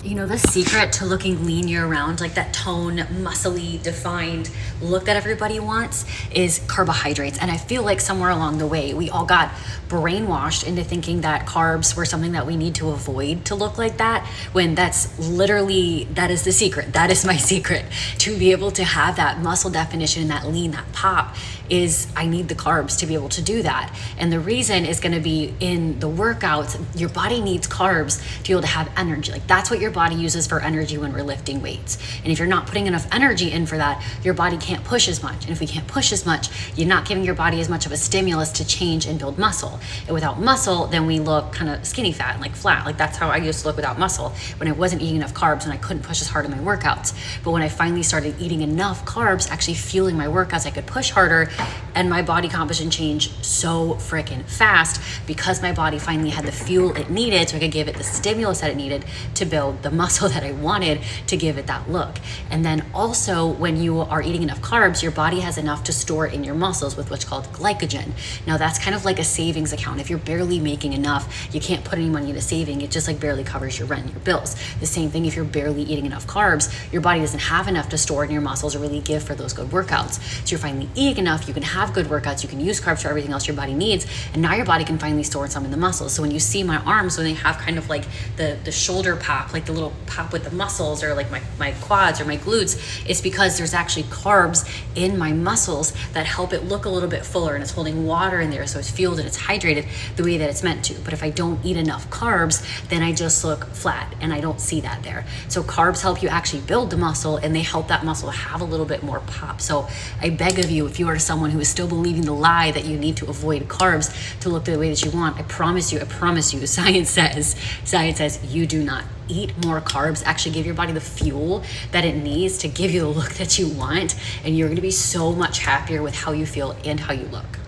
You know, the secret to looking lean year round, like that tone, muscly, defined look that everybody wants, is carbohydrates. And I feel like somewhere along the way, we all got brainwashed into thinking that carbs were something that we need to avoid to look like that, when that's literally, that is the secret. That is my secret to be able to have that muscle definition, that lean, that pop, is I need the carbs to be able to do that. And the reason is going to be in the workouts. Your body needs carbs to be able to have energy. Like, that's what your body uses for energy when we're lifting weights. And if you're not putting enough energy in for that, your body can't push as much. And if we can't push as much, you're not giving your body as much of a stimulus to change and build muscle. And without muscle, then we look kind of skinny fat and like flat. Like, that's how I used to look without muscle, when I wasn't eating enough carbs and I couldn't push as hard in my workouts. But when I finally started eating enough carbs, actually fueling my workouts, I could push harder, and my body composition changed so freaking fast because my body finally had the fuel it needed, so I could give it the stimulus that it needed to build the muscle that I wanted to give it that look. And then also, when you are eating enough carbs, your body has enough to store in your muscles with what's called glycogen. Now, that's kind of like a savings account. If you're barely making enough, you can't put any money into saving. It just like barely covers your rent and your bills. The same thing if you're barely eating enough carbs, your body doesn't have enough to store in your muscles or really give for those good workouts. So you're finally eating enough, you can have good workouts, you can use carbs for everything else your body needs, and now your body can finally store some in the muscles. So when you see my arms, when they have kind of like the shoulder pop, like the little pop with the muscles, or like my quads or my glutes, it's because there's actually carbs in my muscles that help it look a little bit fuller, and it's holding water in there, so it's fueled and it's hydrated the way that it's meant to. But if I don't eat enough carbs, then I just look flat, and I don't see that there. So carbs help you actually build the muscle, and they help that muscle have a little bit more pop. So I beg of you, if you are someone who is still believing the lie that you need to avoid carbs to look the way that you want, I promise you, science says you do not. Eat more carbs, actually give your body the fuel that it needs to give you the look that you want, and you're going to be so much happier with how you feel and how you look.